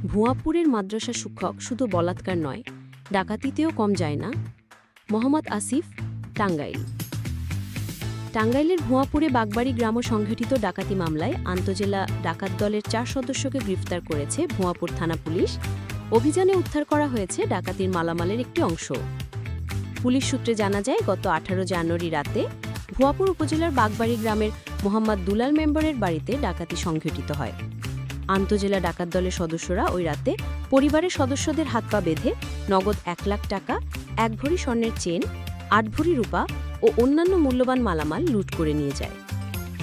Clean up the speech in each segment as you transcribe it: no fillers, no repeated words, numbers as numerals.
ভুয়াপুরের মাদ্রাসা শিক্ষক শুধু বলাৎকার নয়, ডাকাতিতেও কম যায় না। মোহাম্মদ আসিফ, টাঙ্গাইল। টাঙ্গাইলের ভুয়াপুরে বাগবাড়ি গ্রাম সংঘটিত ডাকাতি মামলায় আন্তজেলা ডাকাত দলের 4 সদস্যকে গ্রেফতার করেছে ভুয়াপুর থানা পুলিশ। অভিযানে উদ্ধার করা হয়েছে ডাকাতির মালামালের একটি অংশ। পুলিশ সূত্রে জানা যায়, গত 18 জানুয়ারি রাতে ভুয়াপুর উপজেলার বাগবাড়ি গ্রামের মোহাম্মদ দুলাল মেম্বারের বাড়িতে ডাকাতি সংঘটিত হয়। আন্তজেলা ডাকাত দলের সদস্যরা ওই রাতে পরিবারের সদস্যদের হাত পা বেঁধে নগদ 1 লাখ টাকা, 1 ভরি স্বর্ণের চেন, 8 ভরি রূপা ও অন্যান্য মূল্যবান মালামাল লুট করে নিয়ে যায়।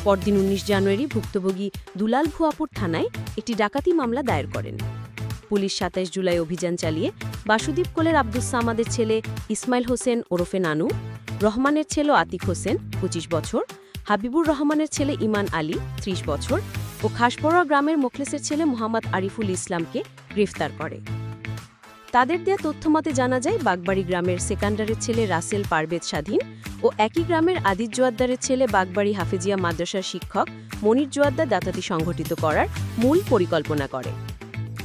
পরদিন 19 জানুয়ারি ভুক্তভোগী দুলাল ভুয়াপুর থানায় একটি ডাকাতি মামলা দায়ের করেন। পুলিশ 27 জুলাই অভিযান চালিয়ে বাসুদীপ কোলের আব্দুস সামাদের ছেলে ইসমাইল হোসেন ওরফে নানু, রহমানের ছেলে আতিক হোসেন 25 বছর, হাবিবুর রহমানের ছেলে ইমান আলী 30 বছর ও খাসপড়া গ্রামের মোখলেসের ছেলে মোহাম্মদ আরিফুল ইসলামকে গ্রেফতার করে। তাদের দেয়া তথ্যমতে জানা যায়, বাগবাড়ি গ্রামের সেকান্ডারের ছেলে রাসেল পারভেজ স্বাধীন ও একই গ্রামের আদিত জোয়াদ্দারের ছেলে বাগবাড়ি হাফেজিয়া মাদ্রাসার শিক্ষক মনির জোয়াদ্দার ডাকাতি সংঘটিত করার মূল পরিকল্পনা করে।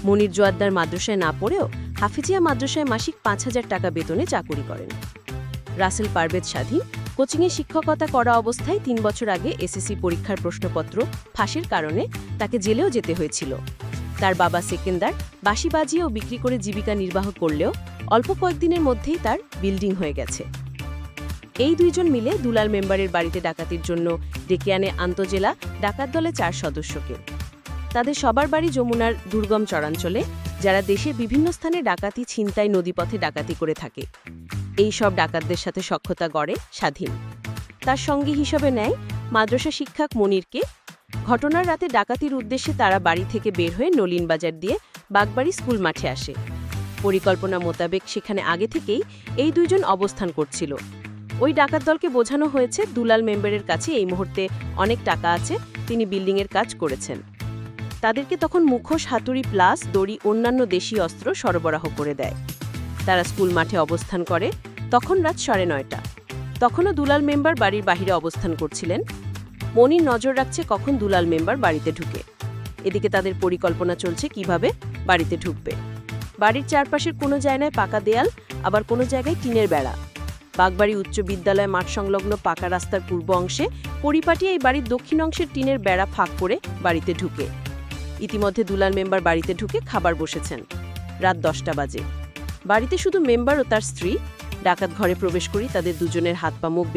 মনির জোয়াদ্দার মাদ্রাসায় না পড়েও হাফেজিয়া মাদ্রাসায় মাসিক 5,000 টাকা বেতনে চাকুরি করেন। রাসেল পারভেজ স্বাধীন কোচিংয়ে শিক্ষকতা করা অবস্থায় 3 বছর আগে এসএসসি পরীক্ষার প্রশ্নপত্র ফাঁসের কারণে তাকে জেলেও যেতে হয়েছিল। তার বাবা সেকেন্দার বাঁশি বাজিয়ে ও বিক্রি করে জীবিকা নির্বাহ করলেও অল্প কয়েকদিনের মধ্যেই তার বিল্ডিং হয়ে গেছে। এই দুইজন মিলে দুলাল মেম্বারের বাড়িতে ডাকাতির জন্য ডেকে আনে আন্তজেলা ডাকাত দলে 4 সদস্যকে। তাদের সবার বাড়ি যমুনার দুর্গম চরাঞ্চলে, যারা দেশের বিভিন্ন স্থানে ডাকাতি, ছিনতাই, নদীপথে ডাকাতি করে থাকে। এই সব ডাকাতদের সাথে সখ্যতা গড়ে স্বাধীন। তার সঙ্গী হিসেবে নেয় মাদ্রাসা শিক্ষক মনিরকে। ঘটনার রাতে ডাকাতির উদ্দেশ্যে তারা বাড়ি থেকে বের হয়ে নলিন বাজার দিয়ে বাগবাড়ি স্কুল মাঠে আসে। পরিকল্পনা মোতাবেক সেখানে আগে থেকেই এই দুইজন অবস্থান করছিল। ওই ডাকাত দলকে বোঝানো হয়েছে, দুলাল মেম্বারের কাছে এই মুহূর্তে অনেক টাকা আছে, তিনি বিল্ডিংয়ের কাজ করেছেন। তাদেরকে তখন মুখোশ, হাতুড়ি প্লাস দড়ি, অন্যান্য দেশি অস্ত্র সরবরাহ করে দেয়। তারা স্কুল মাঠে অবস্থান করে। তখন রাত 9:30। তখনও দুলাল মেম্বার বাড়ির বাহিরে অবস্থান করছিলেন। মনির নজর রাখছে কখন দুলাল মেম্বার বাড়িতে ঢুকে। এদিকে তাদের পরিকল্পনা চলছে কিভাবে বাড়িতে ঢুকবে। বাড়ির চারপাশের কোনো জায়গায় পাকা দেয়াল, আবার কোনো জায়গায় টিনের বেড়া। বাগবাড়ি উচ্চ বিদ্যালয় মাঠ সংলগ্ন পাকা রাস্তার পূর্ব অংশে পরিপাটি এই বাড়ির দক্ষিণ অংশের টিনের বেড়া ফাঁক করে বাড়িতে ঢুকে। ইতিমধ্যে দুলাল মেম্বার বাড়িতে ঢুকে খাবার বসেছেন। রাত 10টা বাজে। বাড়িতে শুধু মেম্বার ও তার স্ত্রী। ডাকাত ঘরে প্রবেশ করি তাদের দুজনের হাত পা মুখ